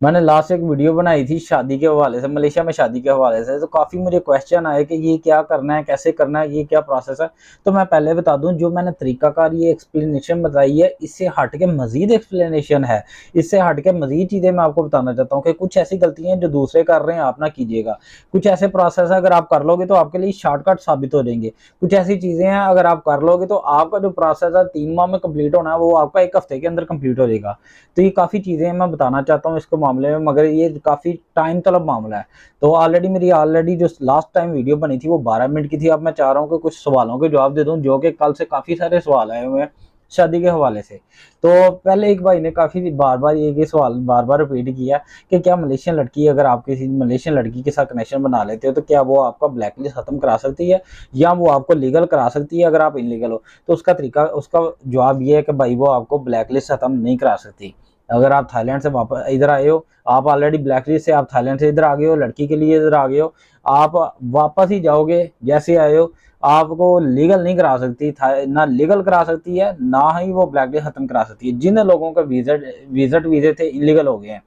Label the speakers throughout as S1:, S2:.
S1: मैंने लास्ट एक वीडियो बनाई थी शादी के हवाले से, मलेशिया में शादी के हवाले से, तो काफ़ी मुझे क्वेश्चन आए कि ये क्या करना है, कैसे करना है, ये क्या प्रोसेस है। तो मैं पहले बता दूं, जो मैंने तरीकाकार ये एक्सप्लेनेशन बताई है, इससे हट के मजीद एक्सप्लेनेशन है, इससे हट के मजीद चीज़ें मैं आपको बताना चाहता हूँ कि कुछ ऐसी गलतियाँ जो दूसरे कर रहे हैं आप ना कीजिएगा। कुछ ऐसे प्रोसेस है अगर आप कर लोगे तो आपके लिए शॉर्टकट साबित हो जाएंगे। कुछ ऐसी चीज़ें हैं अगर आप कर लोगे तो आपका जो प्रोसेस है 3 माह में कम्प्लीट होना है वो आपका 1 हफ्ते के अंदर कम्प्लीट हो जाएगा। तो ये काफ़ी चीज़ें मैं बताना चाहता हूँ इसके मामले में, मगर ये काफ़ी टाइम तलब मामला है। तो मेरी जो लास्ट टाइम वीडियो बनी थी वो 12 मिनट की थी। अब मैं चाह रहा हूँ कि कुछ सवालों के जवाब दे दूँ, जो कि कल से काफ़ी सारे सवाल आए हुए हैं शादी के हवाले से। तो पहले एक भाई ने काफ़ी बार बार ये सवाल बार बार रिपीट किया कि क्या मलेशियन लड़की, अगर आप किसी मलेशियन लड़की के साथ कनेक्शन बना लेते हो तो क्या वो आपका ब्लैक लिस्ट ख़त्म करा सकती है या वो आपको लीगल करा सकती है अगर आप इनलीगल हो। तो उसका जवाब ये है कि भाई वो आपको ब्लैक लिस्ट ख़त्म नहीं करा सकती। अगर आप थाईलैंड से वापस इधर आए हो, आप ऑलरेडी ब्लैक लिस्ट से आप थाईलैंड से इधर आ गए हो, लड़की के लिए इधर आ गए हो, आप वापस ही जाओगे जैसे आए हो, आपको लीगल नहीं करा सकती, ना लीगल करा सकती है ना ही वो ब्लैक लिस्ट खत्म करा सकती है। जिन लोगों के विजिट वीजे थे इलीगल हो गए हैं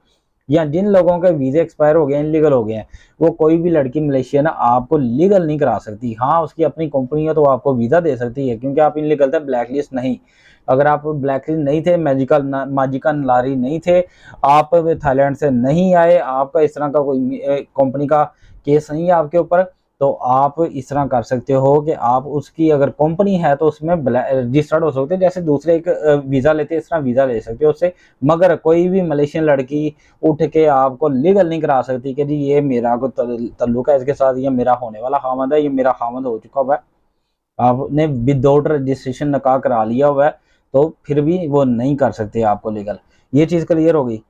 S1: या जिन लोगों के वीजे एक्सपायर हो गए हैं, इलीगल हो गए हैं, वो कोई भी लड़की मलेशिया ना आपको लीगल नहीं करा सकती। हाँ, उसकी अपनी कंपनी है तो आपको वीज़ा दे सकती है क्योंकि आप इलीगल थे, ब्लैक लिस्ट नहीं। अगर आप ब्लैक लिस्ट नहीं थे, माजिका नलारी नहीं थे, आप थाईलैंड से नहीं आए, आपका इस तरह का कोई कंपनी का केस नहीं है आपके ऊपर, तो आप इस तरह कर सकते हो कि आप उसकी अगर कंपनी है तो उसमें रजिस्टर्ड हो सकते हैं, जैसे दूसरे एक वीज़ा लेते हैं इस तरह वीज़ा ले सकते हो उससे। मगर कोई भी मलेशियन लड़की उठ के आपको लीगल नहीं करा सकती कि जी ये मेरा को तल्लुक है इसके साथ, ये मेरा होने वाला खामद है, ये मेरा खामद हो चुका हुआ है, आपने विदाउट रजिस्ट्रेशन निकाह करा लिया हुआ है, तो फिर भी वो नहीं कर सकते आपको लीगल। ये चीज़ क्लियर होगी।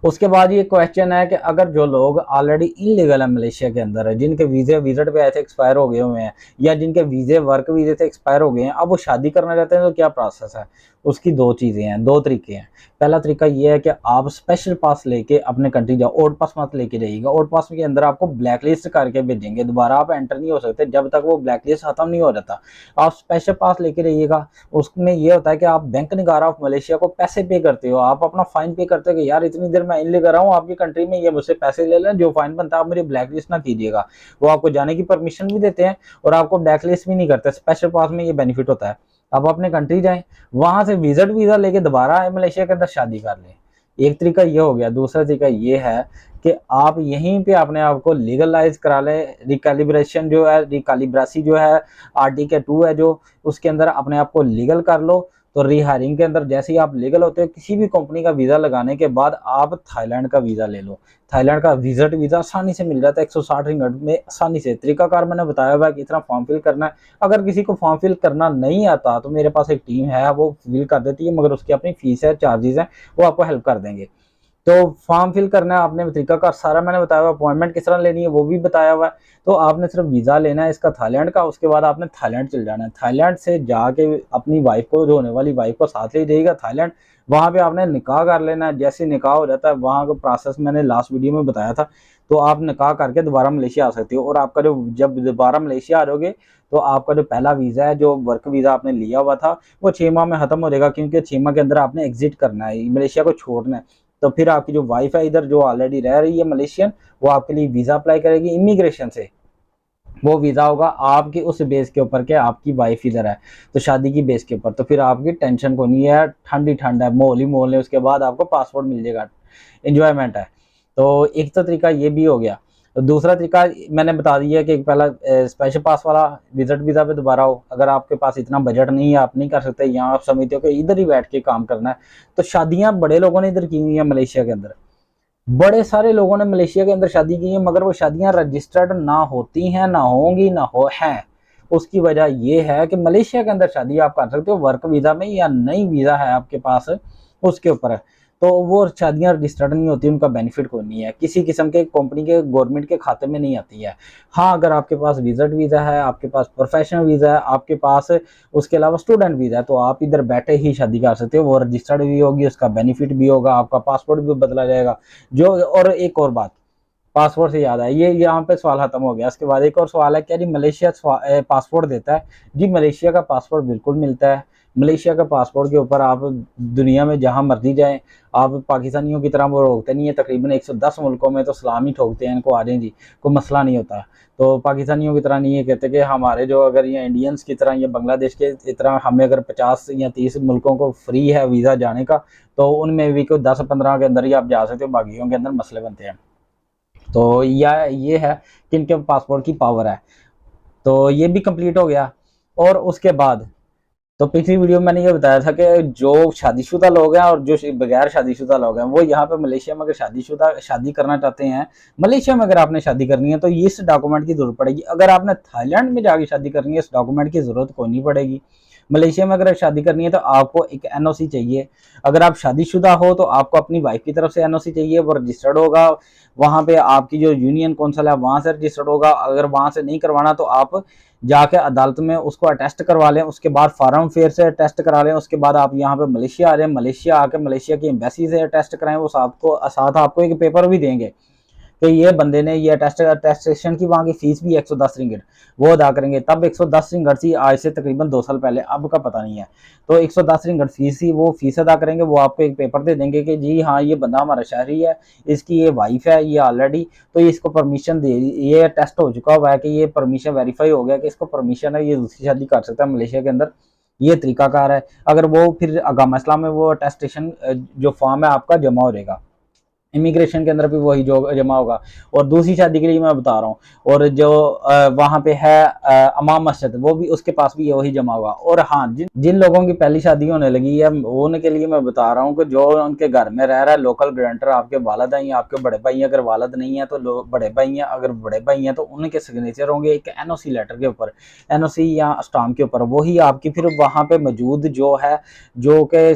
S1: उसके बाद ये क्वेश्चन है कि अगर जो लोग ऑलरेडी इनलीगल है मलेशिया के अंदर है, जिनके वीज़े विजिट पे ऐसे एक्सपायर हो गए हुए हैं या जिनके वीज़े वर्क वीज़े से एक्सपायर हो गए हैं, अब वो शादी करना चाहते हैं तो क्या प्रोसेस है। उसकी दो चीज़ें हैं, दो तरीके हैं। पहला तरीका ये है कि आप स्पेशल पास लेके अपने कंट्री जाओ, ओल्ड पास मत लेके जाइएगा। ओल्ड पास के अंदर आपको ब्लैक लिस्ट करके भेजेंगे, दोबारा आप एंटर नहीं हो सकते जब तक वो ब्लैक लिस्ट खत्म नहीं हो जाता। आप स्पेशल पास लेके रहिएगा। उसमें ये होता है कि आप बैंक निगारा ऑफ मलेशिया को पैसे पे करते हो, आप अपना फाइन पे करते हो कि यार इतनी देर मैं इनलीगल रहा हूँ आपकी कंट्री में, ये मुझसे पैसे ले लें, जो फाइन बनता है आप मेरी ब्लैक लिस्ट ना कीजिएगा। वो आपको जाने की परमिशन भी देते हैं और आपको ब्लैक लिस्ट भी नहीं करते। स्पेशल पास में ये बेनिफिट होता है। आप अपने कंट्री जाएं, वहां से विजिट वीजा लेके दोबारा मलेशिया के अंदर शादी कर लें। एक तरीका ये हो गया। दूसरा तरीका ये है कि आप यहीं पे अपने आप को लीगलाइज करा लें। रिकैलिब्रेशन जो है, रिकैलिब्रेसी जो है, RTK2 है जो, उसके अंदर अपने आप को लीगल कर लो। तो रीहायरिंग के अंदर जैसे ही आप लीगल होते हो, किसी भी कंपनी का वीज़ा लगाने के बाद आप थाईलैंड का वीज़ा ले लो। थाईलैंड का विजिट वीज़ा आसानी से मिल जाता है 160 रिंगट में आसानी से। तरीकाकार मैंने बताया हुआ है कि इतना फॉर्म फिल करना है। अगर किसी को फॉर्म फिल करना नहीं आता तो मेरे पास एक टीम है, वो फिल कर देती है, मगर उसकी अपनी फीस है, चार्जेस हैं, वो आपको हेल्प कर देंगे। तो फॉर्म फिल करना है आपने, तरीका का सारा मैंने बताया हुआ। अपॉइंटमेंट किस तरह लेनी है वो भी बताया हुआ है। तो आपने सिर्फ वीज़ा लेना है इसका थाईलैंड का, उसके बाद आपने थाईलैंड चल जाना है। थाईलैंड से जाके अपनी वाइफ को, जो होने वाली वाइफ को साथ ले जाइएगा थाईलैंड। वहाँ पे आपने निकाह कर लेना है। जैसे निकाह हो जाता है, वहाँ का प्रोसेस मैंने लास्ट वीडियो में बताया था। तो आप निकाह करके दोबारा मलेशिया आ सकते हो। और आपका जो, जब दोबारा मलेशिया आ रहोगे तो आपका जो पहला वीज़ा है, जो वर्क वीज़ा आपने लिया हुआ था, वो 6 माह में ख़त्म हो जाएगा, क्योंकि 6 माह के अंदर आपने एग्जिट करना है, मलेशिया को छोड़ना है। तो फिर आपकी जो वाइफ है इधर, जो ऑलरेडी रह रही है मलेशियन, वो आपके लिए वीज़ा अप्लाई करेगी इमिग्रेशन से। वो वीज़ा होगा आपकी उस बेस के ऊपर के आपकी वाइफ इधर है, तो शादी की बेस के ऊपर। तो फिर आपकी टेंशन को नहीं है, ठंड ही ठंड है, माहौल ही माहौल है। उसके बाद आपको पासपोर्ट मिल जाएगा, एंजॉयमेंट है। तो एक तो तरीका ये भी हो गया। तो दूसरा तरीका मैंने बता दिया कि पहला स्पेशल पास वाला, विजिट वीज़ा पे दोबारा हो। अगर आपके पास इतना बजट नहीं है, आप नहीं कर सकते, यहाँ आप समझते हो कि इधर ही बैठ के काम करना है, तो शादियाँ बड़े लोगों ने इधर की हुई हैं मलेशिया के अंदर। बड़े सारे लोगों ने मलेशिया के अंदर शादी की है, मगर वो शादियां रजिस्टर्ड ना होती हैं, ना होंगी, ना हो हैं। उसकी वजह ये है कि मलेशिया के अंदर शादी आप कर सकते हो वर्क वीज़ा में, या नई वीज़ा है आपके पास उसके ऊपर, तो वो शादियां रजिस्टर्ड नहीं होती, उनका बेनिफिट कोई नहीं है, किसी किस्म के कंपनी के गवर्नमेंट के खाते में नहीं आती है। हाँ, अगर आपके पास विजिट वीज़ा है, आपके पास प्रोफेशनल वीज़ा है, आपके पास उसके अलावा स्टूडेंट वीज़ा है, तो आप इधर बैठे ही शादी कर सकते हो। वो रजिस्टर्ड भी होगी, उसका बेनिफिट भी होगा, आपका पासपोर्ट भी बदला जाएगा। जो, और एक और बात, पासपोर्ट से याद आया, ये यहाँ पे सवाल खत्म हो गया। उसके बाद एक और सवाल है, क्या जी मलेशिया पासपोर्ट देता है? जी मलेशिया का पासपोर्ट बिल्कुल मिलता है। मलेशिया का पासपोर्ट के ऊपर आप दुनिया में जहां मर्जी जाएं, आप पाकिस्तानियों की तरह वो रोकते नहीं है। तकरीबन 110 मुल्कों में तो सलाम ही ठोकते हैं, इनको आ जाए जी, कोई मसला नहीं होता। तो पाकिस्तानियों की तरह नहीं है, कहते कि हमारे जो अगर ये इंडियंस की तरह या बांग्लादेश के तरह हमें अगर 50 या 30 मुल्कों को फ्री है वीज़ा जाने का, तो उनमें भी कोई 10-15 के अंदर ही आप जा सकते हो, बाकियों के अंदर मसले बनते हैं। तो या ये है कि इनके पासपोर्ट की पावर है। तो ये भी कंप्लीट हो गया। और उसके बाद तो पिछली वीडियो में मैंने ये बताया था कि जो शादीशुदा लोग हैं और जो बगैर शादीशुदा लोग हैं, वो यहाँ पे मलेशिया में अगर शादी करना चाहते हैं, मलेशिया में अगर आपने शादी करनी है तो इस डॉक्यूमेंट की जरूरत पड़ेगी। अगर आपने थाईलैंड में जाके शादी करनी है, इस डॉक्यूमेंट की जरूरत कोई नहीं पड़ेगी। मलेशिया में अगर शादी करनी है तो आपको एक एनओसी चाहिए। अगर आप शादीशुदा हो तो आपको अपनी वाइफ की तरफ से एनओसी चाहिए, वो रजिस्टर्ड होगा। वहां पे आपकी जो यूनियन कौंसिल है वहां से रजिस्टर्ड होगा। अगर वहां से नहीं करवाना तो आप जाके अदालत में उसको अटेस्ट करवा लें, उसके बाद फॉरेन अफेयर से अटेस्ट करा लें। उसके बाद आप यहाँ पे मलेशिया आ जाए, मलेशिया आके मलेशिया की एम्बेसी से अटेस्ट कराएं। वो साथ आपको एक पेपर भी देंगे कि ये बंदे ने ये अटेस्टेशन की, वहाँ की फीस भी 110 रिंगट वो अदा करेंगे। तब 110 रिंगट थी, आज से तकरीबन 2 साल पहले, अब का पता नहीं है। तो 110 रिंगट फीस थी, वो फीस अदा करेंगे। वो आपको एक पेपर दे देंगे कि जी हाँ ये बंदा हमारा शहरी है, इसकी ये वाइफ है, ये ऑलरेडी, तो इसको परमिशन दे, ये टेस्ट हो चुका हुआ है कि ये परमिशन वेरीफाई हो गया कि इसको परमिशन है, ये दूसरी शादी कर सकता है मलेशिया के अंदर। ये तरीकाकार है। अगर वो फिर अगामा इस्लाम में वो अटेस्टेशन जो फॉर्म है आपका जमा हो जाएगा, इमिग्रेशन के अंदर भी वही जो जमा होगा। और दूसरी शादी के लिए मैं बता रहा हूँ, और जो वहाँ पे है अमाम मस्जिद, वो भी उसके पास भी वही जमा होगा। और हाँ, जिन लोगों की पहली शादी होने लगी है उनके लिए मैं बता रहा हूँ कि जो उनके घर में रह रहा है लोकल गारंटर, आपके वालिद हैं या आपके बड़े भाई हैं। अगर वालिद नहीं है तो बड़े भाई हैं, अगर बड़े भाई हैं तो उनके सिग्नेचर होंगे एक एनओसी लेटर के ऊपर, एनओसी या स्टाम्प के ऊपर। वही आपकी फिर वहाँ पे मौजूद जो है, जो कि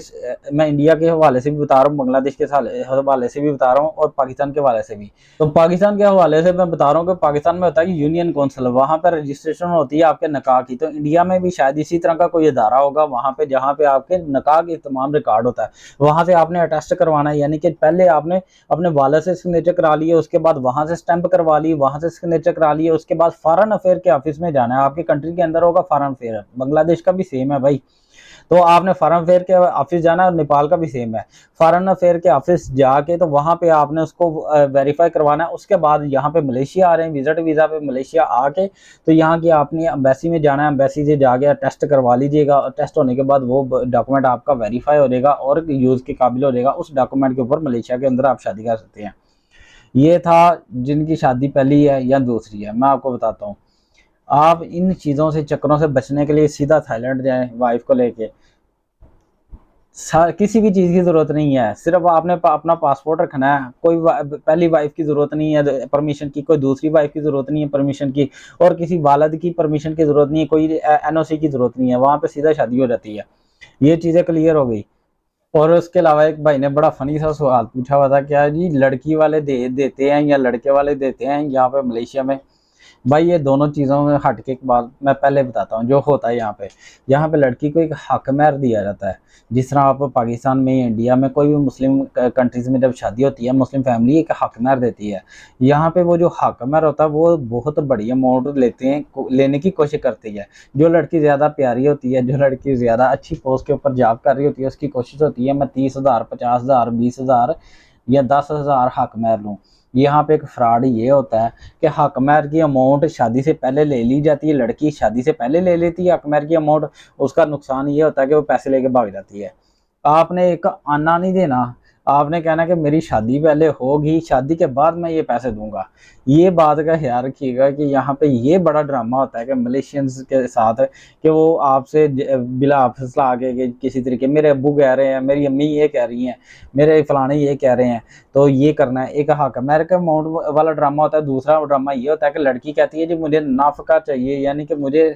S1: मैं इंडिया के हवाले से भी बता रहा हूँ, बांग्लादेश के हवाले से भी बता रहा हूँ और पाकिस्तान के हवाले से भी। तो पाकिस्तान के हवाले से मैं बता रहा हूँ कि पाकिस्तान में होता है कि यूनियन कौंसिल, वहां पर रजिस्ट्रेशन होती है आपके निकाह की। तो इंडिया में भी शायद इसी तरह का कोई इदारा होगा वहां पे, जहाँ पे आपके निकाह के तमाम रिकॉर्ड होता है। वहां से आपने अटेस्ट करवाना है, यानी कि पहले आपने अपने वालिद से सिग्नेचर करा लिए, उसके बाद वहां से स्टैंप करवा ली, वहां से सिग्नेचर करा लिए, उसके बाद फॉरेन अफेयर के ऑफिस में जाना है। आपके कंट्री के अंदर होगा फॉरेन अफेयर, बांग्लादेश का भी सेम है भाई। तो आपने फॉरेन अफेयर के ऑफिस जाना है, और नेपाल का भी सेम है। फॉरेन अफेयर के ऑफिस जाके तो वहां पे आपने उसको वेरीफाई करवाना है। उसके बाद यहाँ पे मलेशिया आ रहे हैं विजिट वीज़ा पे, मलेशिया आके तो यहाँ की आपने एम्बेसी में जाना है, एम्बेसी से जाके टेस्ट करवा लीजिएगा। टेस्ट होने के बाद वो डॉक्यूमेंट आपका वेरीफाई हो जाएगा और यूज़ के काबिल हो जाएगा। उस डॉक्यूमेंट के ऊपर मलेशिया के अंदर आप शादी कर सकते हैं। ये था जिनकी शादी पहली है या दूसरी है। मैं आपको बताता हूँ, आप इन चीज़ों से चक्करों से बचने के लिए सीधा थाईलैंड जाएं वाइफ को लेके। किसी भी चीज़ की ज़रूरत नहीं है, सिर्फ आपने अपना पासपोर्ट रखना है। कोई पहली वाइफ की ज़रूरत नहीं है परमिशन की, कोई दूसरी वाइफ की ज़रूरत नहीं है परमिशन की, और किसी वालिद की परमिशन की ज़रूरत नहीं है, कोई एनओसी की ज़रूरत नहीं है। वहाँ पे सीधा शादी हो जाती है। ये चीज़ें क्लियर हो गई। और उसके अलावा एक भाई ने बड़ा फनी सा सवाल पूछा हुआ था, क्या जी लड़की वाले देते हैं या लड़के वाले देते हैं यहाँ पे मलेशिया में? भाई ये दोनों चीज़ों में हट के एक बात मैं पहले बताता हूँ जो होता है यहाँ पे लड़की को एक हक महर दिया जाता है। जिस तरह आप पाकिस्तान में, इंडिया में, कोई भी मुस्लिम कंट्रीज में जब शादी होती है, मुस्लिम फैमिली एक हक महर देती है। यहाँ पे वो जो हक महर होता है वो बहुत बड़ी अमाउंट लेने की कोशिश करती है। जो लड़की ज़्यादा प्यारी होती है, जो लड़की ज़्यादा अच्छी पोस्ट के ऊपर जॉब कर रही होती है, उसकी कोशिश होती है मैं 30,000, 50,000, 20,000 या 10,000 हक महर लूँ। यहाँ पे एक फ्रॉड ये होता है कि हक महर की अमाउंट शादी से पहले ले ली जाती है। लड़की शादी से पहले ले लेती है हक महर की अमाउंट। उसका नुकसान ये होता है कि वो पैसे लेके भाग जाती है। आपने एक आना नहीं देना, आपने कहना कि मेरी शादी पहले होगी, शादी के बाद मैं ये पैसे दूंगा। ये बात का ख्याल रखिएगा कि यहाँ पे ये बड़ा ड्रामा होता है कि मलेशियंस के साथ कि वो आपसे बिला फैसला आके किसी तरीके, मेरे अब्बू कह रहे हैं, मेरी अम्मी ये कह रही हैं, मेरे फलाने ये कह रहे हैं, तो ये करना है। एक हक महर का अमाउंट वाला ड्रामा होता है। दूसरा ड्रामा ये होता है कि लड़की कहती है जी मुझे नाफका चाहिए, यानी कि मुझे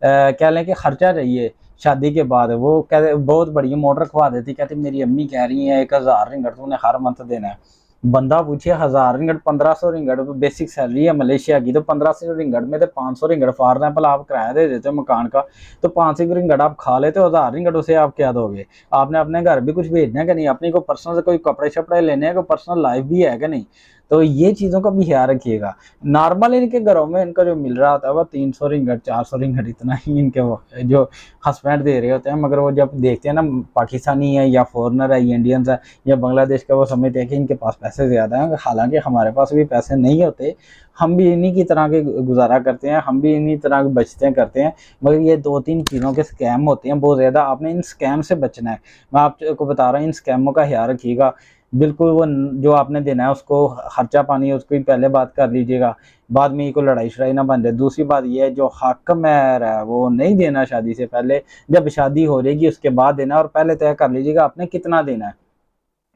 S1: कह लें कि खर्चा चाहिए शादी के बाद। वो कहते बहुत बड़ी अमाउंट रखवा देती, कहती मेरी अम्मी कह रही है 1,000 रिंगट तूने हर मंथ देना है। बंदा पूछे 1,000 रिंगट, 1,500 रिंगट बेसिक सैलरी है मलेशिया की, तो 1,500 रिंगट में तो 500 रिंगट फॉर एग्जाम्पल आप किराया दे देते हो मकान का, तो 500 रिंगट आप खा लेते हो, 1,000 रिंगट उसे आप क्या दोगे? आपने अपने घर भी कुछ भेजना है कि नहीं? अपनी को पर्सनल से कोई कपड़े शपड़े लेने हैं, कोई पर्सनल लाइफ भी है कि नहीं? तो ये चीज़ों का भी ख्याल रखिएगा। नॉर्मल इनके घरों में इनका जो मिल रहा होता है वो 300 रिंगट 400 रिंगट इतना ही इनके वो जो हस्बैंड दे रहे होते हैं, मगर वो जब देखते हैं ना पाकिस्तानी है या फॉरनर है या इंडियंस है या बांग्लादेश का, वो समझते हैं कि इनके पास पैसे ज़्यादा हैं, हालांकि हमारे पास भी पैसे नहीं होते, हम भी इन्हीं की तरह के गुजारा करते हैं, हम भी इन्हीं तरह के बचते करते हैं। मगर ये 2-3 चीज़ों के स्कैम होते हैं बहुत ज़्यादा, आपने इन स्कैम से बचना है। मैं आपको बता रहा हूँ इन स्कैमों का ख्याल रखिएगा। बिल्कुल वो जो आपने देना है उसको खर्चा पानी है उसको ही पहले बात कर लीजिएगा, बाद में ये कोई लड़ाई शड़ाई ना बन जाए। दूसरी बात ये है जो हक मेहर है वो नहीं देना शादी से पहले, जब शादी हो जाएगी उसके बाद देना, और पहले तय कर लीजिएगा आपने कितना देना है।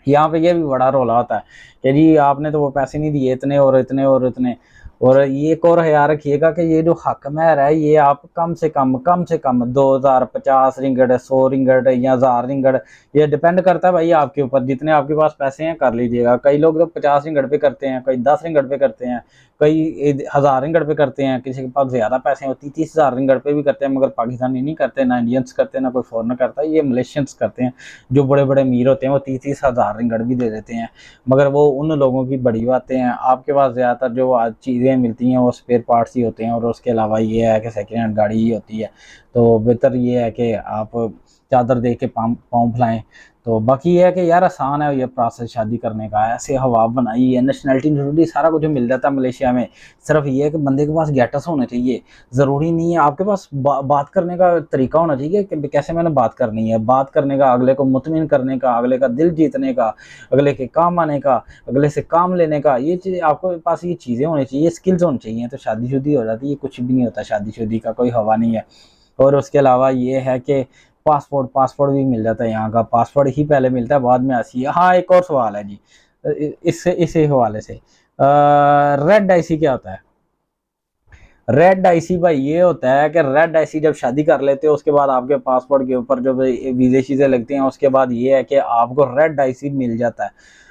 S1: यहाँ पे ये भी बड़ा रोला होता है कि जी आपने तो वो पैसे नहीं दिए इतने और इतने और इतने। और ये एक और ख्याल रखिएगा कि ये जो हक मेहर है ये आप कम से कम 2050 रिंगट 100 रिंगट या 1000 रिंगट, ये डिपेंड करता है भाई आपके ऊपर, जितने आपके पास पैसे हैं कर लीजिएगा। कई लोग तो 50 रिंगट पे करते हैं, कई 10 रिंगट पे करते हैं, कई 1000 रिंगट पे करते हैं, किसी के पास ज्यादा पैसे हैं 30,000 रिंगट पे भी करते हैं। मगर पाकिस्तानी नहीं करते, ना इंडियंस करते, ना कोई फॉरनर करता है, ये मलेशियंस करते हैं। जो बड़े बड़े अमीर होते हैं वो 30,000 रिंगट भी दे देते हैं, मगर वो उन लोगों की बड़ी बातें हैं। आपके पास ज़्यादातर जो आज चीज़ें मिलती हैं वो स्पेयर पार्ट्स ही होते हैं, और उसके अलावा ये है कि सेकेंड हैंड गाड़ी ही होती है। तो बेहतर ये है कि आप चादर दे के पाँव फैलाएँ। तो बाकी ये है कि यार आसान है ये प्रोसेस शादी करने का, ऐसे हवा बनाई है, नेशनलिटी ज़रूरी सारा कुछ मिल जाता है मलेशिया में। सिर्फ ये है कि बंदे के पास गेटस होने चाहिए, ज़रूरी नहीं है आपके पास बात करने का तरीका होना चाहिए कि कैसे मैंने बात करनी है, बात करने का, अगले को मुतमिन करने का, अगले का दिल जीतने का, अगले के काम आने का, अगले से काम लेने का, ये चीज़ आपके पास ये चीज़ें होनी चाहिए, स्किल्स होनी चाहिए। तो शादीशुदी हो जाती है, कुछ भी नहीं होता, शादीशुदी का कोई हवा नहीं है। और उसके अलावा ये है कि पासपोर्ट भी मिल जाता है, यहाँ का पासपोर्ट ही पहले मिलता है बाद में आती है। हाँ एक और सवाल है जी इस हवाले से, रेड आईसी क्या होता है? रेड आईसी भाई ये होता है कि रेड आईसी जब शादी कर लेते हो उसके बाद आपके पासपोर्ट के ऊपर जो वीजे चीजें लगती हैं उसके बाद ये है कि आपको रेड आईसी मिल जाता है।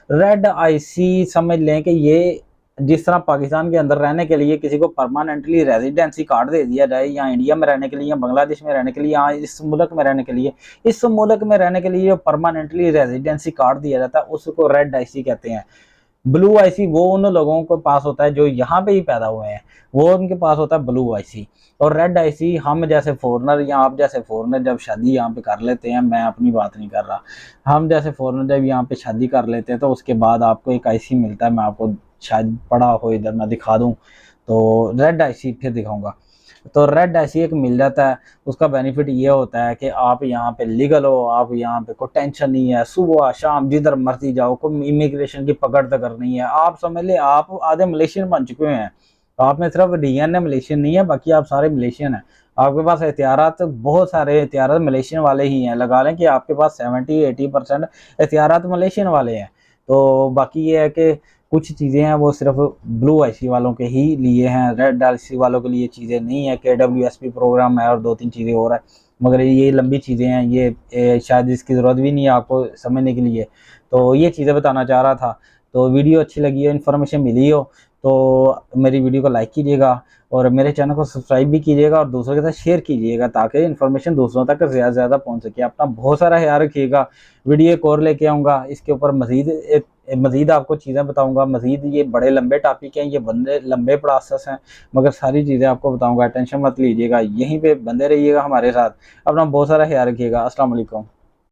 S1: रेड आईसी समझ लें कि ये जिस तरह पाकिस्तान के अंदर रहने के लिए किसी को परमानेंटली रेजिडेंसी कार्ड दे दिया जाए, या इंडिया में रहने के लिए, या बांग्लादेश में रहने के लिए, या इस मुल्क में रहने के लिए, इस मुल्क में रहने के लिए जो परमानेंटली रेजिडेंसी कार्ड दिया जाता है उसको रेड आईसी कहते हैं। ब्लू आईसी वो उन लोगों के पास होता है जो यहाँ पे ही पैदा हुए हैं, वो उनके पास होता है ब्लू आईसी। और रेड आईसी हम जैसे फॉरनर या आप जैसे फॉरनर जब शादी यहाँ पे कर लेते हैं, मैं अपनी बात नहीं कर रहा, हम जैसे फॉरनर जब यहाँ पे शादी कर लेते हैं तो उसके बाद आपको एक आईसी मिलता है, मैं आपको शायद पढ़ा हो इधर मैं दिखा दूँ, तो रेड आईसी फिर दिखाऊंगा। तो रेड आईसी एक मिल जाता है, उसका बेनिफिट ये होता है कि आप यहाँ पे लीगल हो, आप यहाँ पे कोई टेंशन नहीं है, सुबह शाम जिधर मर्जी जाओ, कोई इमिग्रेशन की पकड़ तक नहीं है। आप समझ ले आप आधे मलेशियन बन चुके हैं, आप में सिर्फ डीएनए मलेशियन नहीं है, बाकी आप सारे मलेशियन हैं। आपके पास एहतियारात बहुत सारे एहतियारात मलेशियन वाले ही हैं, लगा लें कि आपके पास 70-80% एहतियारात मलेशियन वाले हैं। तो बाकी ये है कि कुछ चीज़ें हैं वो सिर्फ ब्लू आईसी वालों के ही लिए हैं, रेड आईसी वालों के लिए चीज़ें नहीं है। KWSP प्रोग्राम है और 2-3 चीज़ें और है, मगर ये लंबी चीज़ें हैं, ये शायद इसकी ज़रूरत भी नहीं है आपको समझने के लिए। तो ये चीज़ें बताना चाह रहा था। तो वीडियो अच्छी लगी हो, इन्फॉर्मेशन मिली हो तो मेरी वीडियो को लाइक कीजिएगा और मेरे चैनल को सब्सक्राइब भी कीजिएगा और दूसरों के साथ शेयर कीजिएगा ताकि इन्फॉर्मेशन दूसरों तक ज़्यादा से ज़्यादा पहुंच सके। अपना बहुत सारा ख्याल रखिएगा। वीडियो एक और लेके आऊँगा, इसके ऊपर मज़ीद आपको चीज़ें बताऊँगा। मज़ीद ये बड़े लंबे टॉपिक हैं, ये बंदे लंबे प्रोसेस हैं, मगर सारी चीज़ें आपको बताऊँगा, टेंशन मत लीजिएगा, यहीं पर बंदे रहिएगा हमारे साथ। अपना बहुत सारा ख्याल रखिएगा। अस्सलाम वालेकुम।